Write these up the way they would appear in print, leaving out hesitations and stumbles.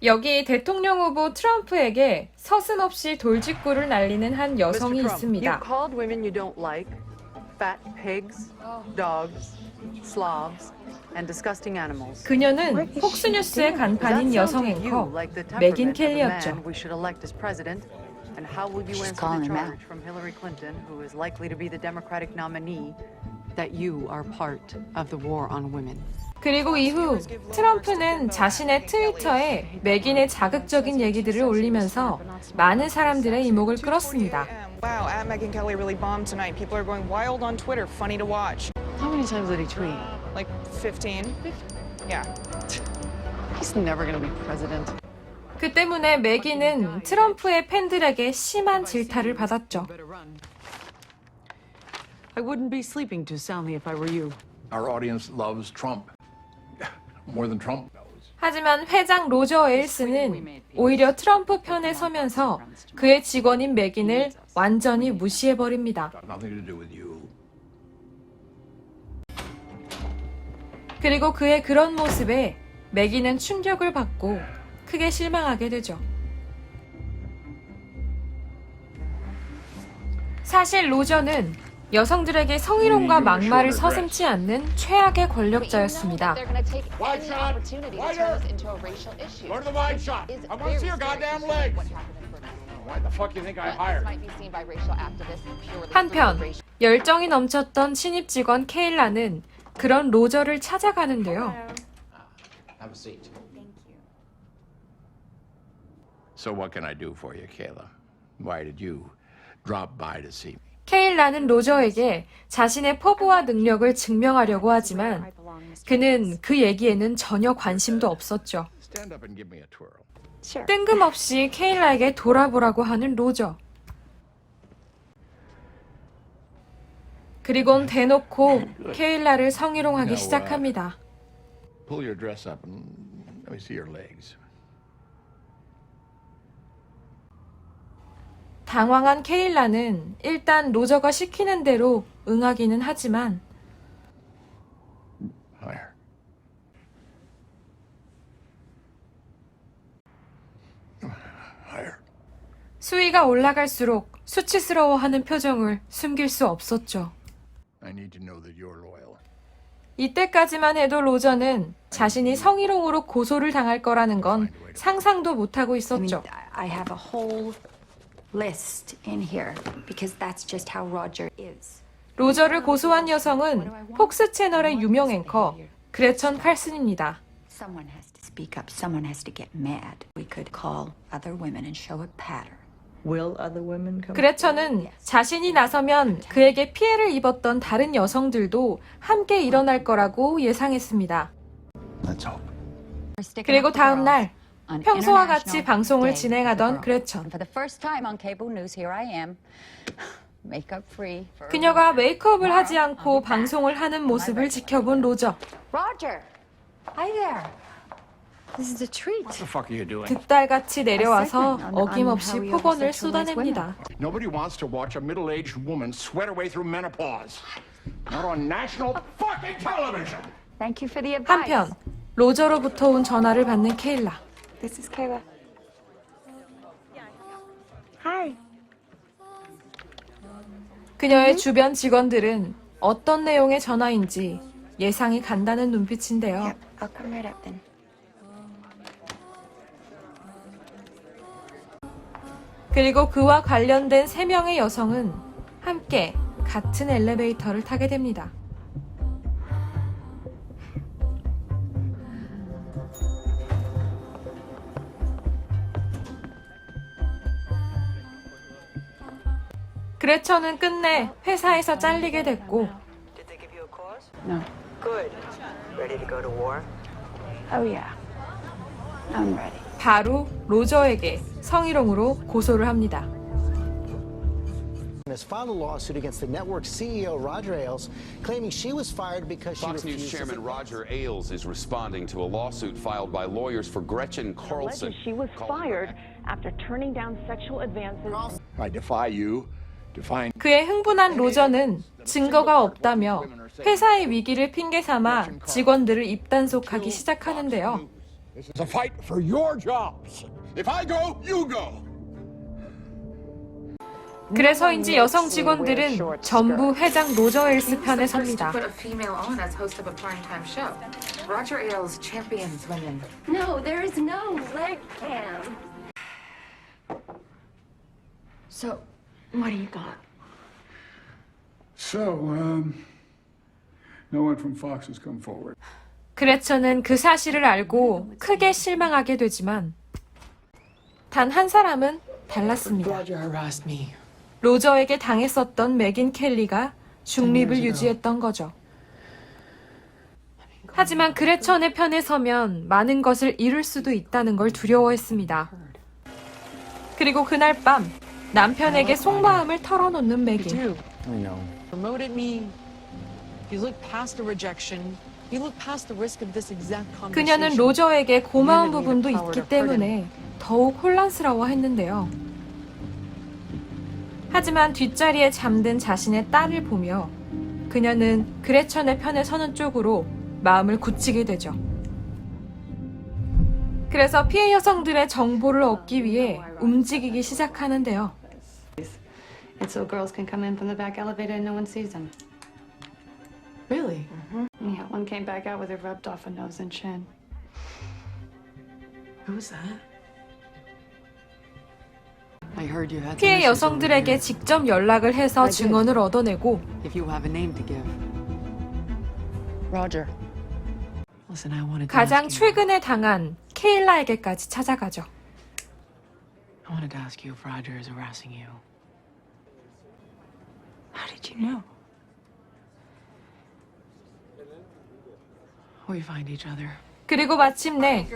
여기 대통령 후보 트럼프에게 서슴없이 돌직구를 날리는 한 여성이 있습니다. You called women you don't like fat pigs, dogs, slobs, and disgusting animals. 그녀는 폭스뉴스의 간판인 여성 앵커 메긴 켈리였죠. And how will you answer the charge from Hillary Clinton, who is likely to be the Democratic nominee, that you are part of the war on women? 그리고 이후 트럼프는 자신의 트위터에 메긴의 자극적인 얘기들을 올리면서 많은 사람들의 이목을 끌었습니다. Wow, at Megyn Kelly really bombed tonight. People are going wild on Twitter. Funny to watch. How many times did he tweet? Like 15? Yeah. He's never going to be president. 그 때문에 메긴은 트럼프의 팬들에게 심한 질타를 받았죠. I wouldn't be sleeping too soundly if I were you. Our audience loves Trump more than Trump knows. 하지만 회장 로저 에일스는 오히려 트럼프 편에 서면서 그의 직원인 메긴을 완전히 무시해버립니다. Nothing to do with you. 그리고 그의 그런 모습에 메긴은 충격을 받고 크게 실망하게 되죠. 사실 로저는 여성들에게 성희롱과 막말을 서슴지 않는 최악의 권력자였습니다. 한편 열정이 넘쳤던 신입 직원 케일라는 그런 로저를 찾아가는데요. Have a seat. So what can I do for you, Kayla? Why did you drop by to see me? 케일라는 로저에게 자신의 포부와 능력을 증명하려고 하지만 그는 그 얘기에는 전혀 관심도 없었죠. Stand up and give me a twirl. 뜬금없이 케일라에게 돌아보라고 하는 로저. 그리곤 대놓고 케일라를 성희롱하기 시작합니다. Pull your dress up and let me see your legs. 당황한 케일라는 일단 로저가 시키는 대로 응하기는 하지만 Higher. Higher. 수위가 올라갈수록 수치스러워하는 표정을 숨길 수 없었죠. I need to know that you're loyal. 이때까지만 해도 로저는 자신이 성희롱으로 고소를 당할 거라는 건 상상도 못하고 있었죠. I have a whole list in here because that's just how Roger is. 로저를 고소한 여성은 폭스 채널의 유명 앵커 그레천 칼슨입니다. Someone has to speak up. Someone has to get mad. We could call other women and show a pattern. Will other women come? 그레천은 자신이 나서면 그에게 피해를 입었던 다른 여성들도 함께 일어날 거라고 예상했습니다. Let's hope. 그리고 다음 날 평소와 같이 방송을 진행하던 그레천. For the first time on cable news, here I am, makeup free. 그녀가 메이크업을 하지 않고 방송을 하는 모습을 지켜본 로저. Roger, hi there. This is a treat. What the fuck are you doing? 득달같이 내려와서 어김없이 폭언을 쏟아냅니다. Nobody wants to watch a middle-aged woman sweat her way through menopause. Not on national fucking television. Thank you for the advice. 한편 로저로부터 온 전화를 받는 케일라. This is Kayla. Hi. 그녀의 주변 직원들은 어떤 내용의 전화인지 예상이 간다는 눈빛인데요. Yep, I'll come right up then. 그리고 그와 관련된 3명의 여성은 함께 같은 엘리베이터를 타게 됩니다. 그레천은 끝내 회사에서 잘리게 됐고 Did they give you a cause? No. Good. Ready to go to war? Oh yeah. I'm ready. 바로 로저에게 성희롱으로 고소를 합니다. Has filed a lawsuit against the network's CEO Roger Ailes, claiming she was fired because she Fox News refused Chairman Roger Ailes is responding to a lawsuit filed by lawyers for Gretchen Carlson. She was fired after turning down sexual advances. I defy you to find 그의 흥분한 로저는 증거가 없다며 회사의 위기를 핑계 삼아 직원들을 입단속하기 시작하는데요. It's a fight for your jobs. If I go, you go. 그래서인지 여성 직원들은 전부 회장 로저 에일스 편에 섭니다. Put a female on as host of a primetime show. Roger Ailes champions women. No, there is no leg cam. So, what do you got? So, no one from Fox has come forward. 그레처는 그 사실을 알고 크게 실망하게 되지만 단 한 사람은 달랐습니다. Roger harassed me. 로저에게 당했었던 맥인 켈리가 중립을 유지했던 거죠. 하지만 그레천의 편에 서면 많은 것을 잃을 수도 있다는 걸 두려워했습니다. 그리고 그날 밤 남편에게 속마음을 털어놓는 맥인. Promoted me. You look past the rejection. You look past the risk of this exact conversation. 그녀는 로저에게 고마운 부분도 있기 때문에 더욱 혼란스러워했는데요. 하지만 뒷자리에 잠든 자신의 딸을 보며 그녀는 그레천의 편에 서는 쪽으로 마음을 굳히게 되죠. 그래서 피해 여성들의 정보를 얻기 위해 움직이기 시작하는데요. It's so girls can come in from the back elevator and no one sees them. Really? Yeah, one came back out with her rubbed off a nose and chin. Who's that? I heard you had some 피해 issues over 여성들에게 here. 직접 연락을 해서 증언을 얻어내고 If you have a name to give. Roger. Listen, I wanted to 가장 ask you. 최근에 당한 케일라에게까지 찾아가죠. I wanted to ask you if Roger is harassing you. How did you know? We find each other. 그리고 마침내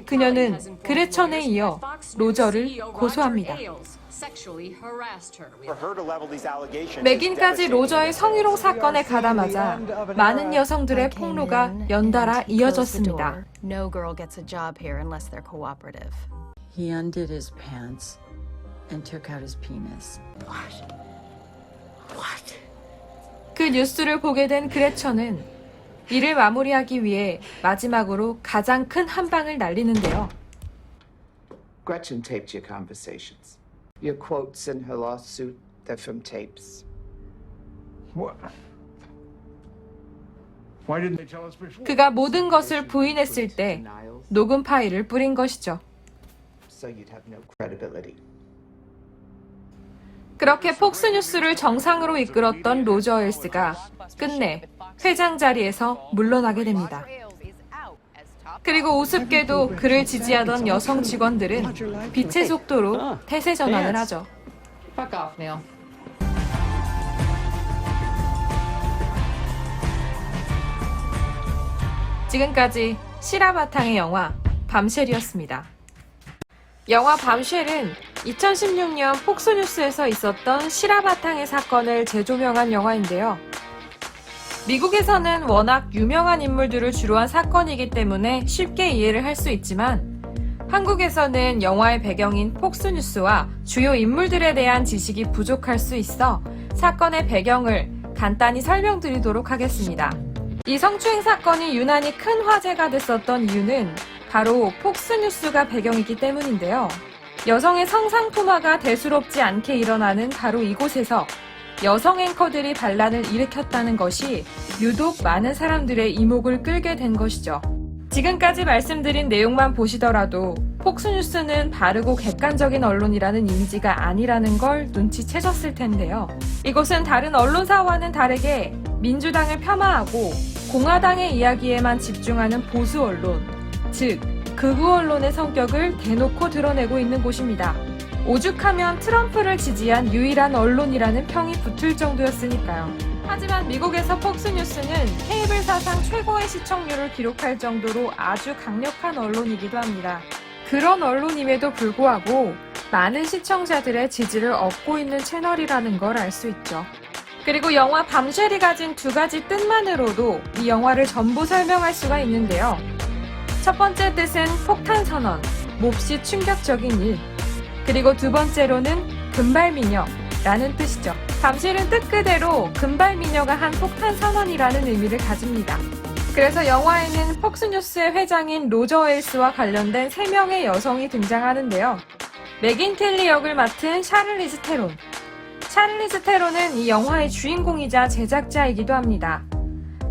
그녀는 그레천에 이어 로저를 고소합니다. 맥인까지 로저의 성희롱 사건에 가담하자 많은 여성들의 폭로가 연달아 이어졌습니다. No girl gets a job here unless they're cooperative. He undid his pants and took out his penis. 그 뉴스를 보게 된 그레천은 이를 마무리하기 위해 마지막으로 가장 큰 한 방을 날리는데요. Gretchen taped your conversations. Your quotes in her lawsuit, they're from tapes. What? Why didn't they tell us before? 그가 모든 것을 부인했을 때 녹음 파일을 뿌린 것이죠. So you'd have no credibility. 그렇게 폭스뉴스를 정상으로 이끌었던 로저 에일스가 끝내 회장 자리에서 물러나게 됩니다. 그리고 우습게도 그를 지지하던 여성 직원들은 빛의 속도로 태세 전환을 하죠. Fuck off, Neil. 지금까지 시라 바탕의 영화 밤쉘이었습니다. 영화 밤쉘은 2016년 폭스뉴스에서 있었던 시라 바탕의 사건을 재조명한 영화인데요. 미국에서는 워낙 유명한 인물들을 주로 한 사건이기 때문에 쉽게 이해를 할 수 있지만 한국에서는 영화의 배경인 폭스뉴스와 주요 인물들에 대한 지식이 부족할 수 있어 사건의 배경을 간단히 설명드리도록 하겠습니다. 이 성추행 사건이 유난히 큰 화제가 됐었던 이유는 바로 폭스뉴스가 배경이기 때문인데요. 여성의 성상토마가 대수롭지 않게 일어나는 바로 이곳에서 여성 앵커들이 반란을 일으켰다는 것이 유독 많은 사람들의 이목을 끌게 된 것이죠. 지금까지 말씀드린 내용만 보시더라도 폭스뉴스는 바르고 객관적인 언론이라는 이미지가 아니라는 걸 눈치채셨을 텐데요. 이곳은 다른 언론사와는 다르게 민주당을 폄하하고 공화당의 이야기에만 집중하는 보수 언론, 즉 극우 언론의 성격을 대놓고 드러내고 있는 곳입니다. 오죽하면 트럼프를 지지한 유일한 언론이라는 평이 붙을 정도였으니까요. 하지만 미국에서 폭스뉴스는 케이블 사상 최고의 시청률을 기록할 정도로 아주 강력한 언론이기도 합니다. 그런 언론임에도 불구하고 많은 시청자들의 지지를 얻고 있는 채널이라는 걸 알 수 있죠. 그리고 영화 밤쉘이 가진 두 가지 뜻만으로도 이 영화를 전부 설명할 수가 있는데요. 첫 번째 뜻은 폭탄 선언, 몹시 충격적인 일. 그리고 두 번째로는 금발미녀라는 뜻이죠. 밤쉘은 뜻 그대로 금발미녀가 한 폭탄 선언이라는 의미를 가집니다. 그래서 영화에는 폭스뉴스의 회장인 로저 에일스와 관련된 3명의 여성이 등장하는데요. 맥인 켈리 역을 맡은 샤를리즈 테론. 샤를리즈 테론은 이 영화의 주인공이자 제작자이기도 합니다.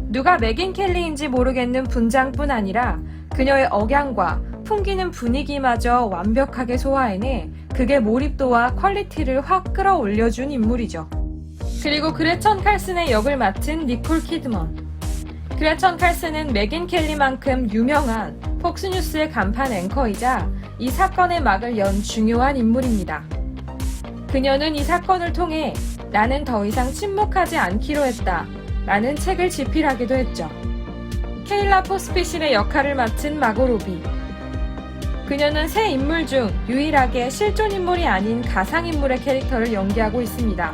누가 맥인 켈리인지 모르겠는 분장뿐 아니라 그녀의 억양과 풍기는 분위기마저 완벽하게 소화해내 극의 몰입도와 퀄리티를 확 끌어올려준 인물이죠. 그리고 그레천 칼슨의 역을 맡은 니콜 키드먼. 그레천 칼슨은 맥인 켈리만큼 유명한 폭스뉴스의 간판 앵커이자 이 사건의 막을 연 중요한 인물입니다. 그녀는 이 사건을 통해 나는 더 이상 침묵하지 않기로 했다 라는 책을 집필하기도 했죠. 케일라 포스피실의 역할을 맡은 마고 로비. 그녀는 세 인물 중 유일하게 실존 인물이 아닌 가상인물의 캐릭터를 연기하고 있습니다.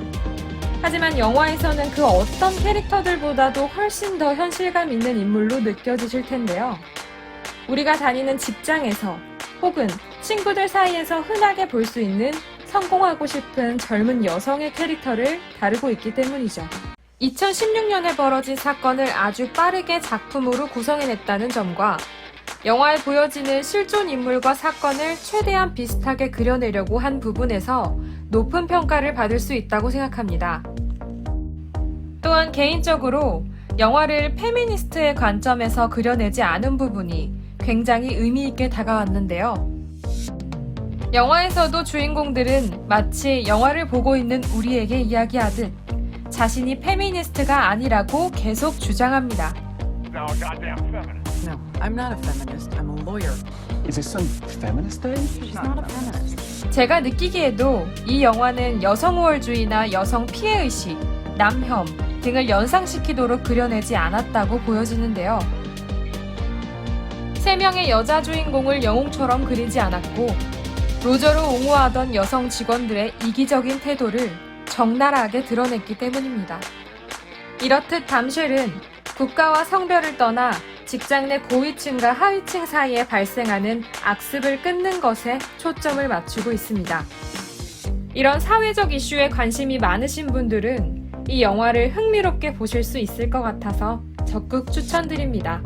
하지만 영화에서는 그 어떤 캐릭터들보다도 훨씬 더 현실감 있는 인물로 느껴지실 텐데요. 우리가 다니는 직장에서 혹은 친구들 사이에서 흔하게 볼 수 있는 성공하고 싶은 젊은 여성의 캐릭터를 다루고 있기 때문이죠. 2016년에 벌어진 사건을 아주 빠르게 작품으로 구성해냈다는 점과 영화에 보여지는 실존 인물과 사건을 최대한 비슷하게 그려내려고 한 부분에서 높은 평가를 받을 수 있다고 생각합니다. 또한 개인적으로 영화를 페미니스트의 관점에서 그려내지 않은 부분이 굉장히 의미 있게 다가왔는데요. 영화에서도 주인공들은 마치 영화를 보고 있는 우리에게 이야기하듯 자신이 페미니스트가 아니라고 계속 주장합니다. No, I'm not a feminist. I'm a lawyer. Is this some feminist day? She's not a feminist. 제가 느끼기에도 이 영화는 여성 우월주의나 여성 피해의식, 남혐 등을 연상시키도록 그려내지 않았다고 보여지는데요. 3명의 여자 주인공을 영웅처럼 그리지 않았고 로저로 옹호하던 여성 직원들의 이기적인 태도를 적나라하게 드러냈기 때문입니다. 이렇듯 담쉘은 국가와 성별을 떠나 직장 내 고위층과 하위층 사이에 발생하는 악습을 끊는 것에 초점을 맞추고 있습니다. 이런 사회적 이슈에 관심이 많으신 분들은 이 영화를 흥미롭게 보실 수 있을 것 같아서 적극 추천드립니다.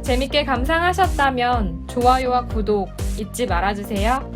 재밌게 감상하셨다면 좋아요와 구독 잊지 말아주세요.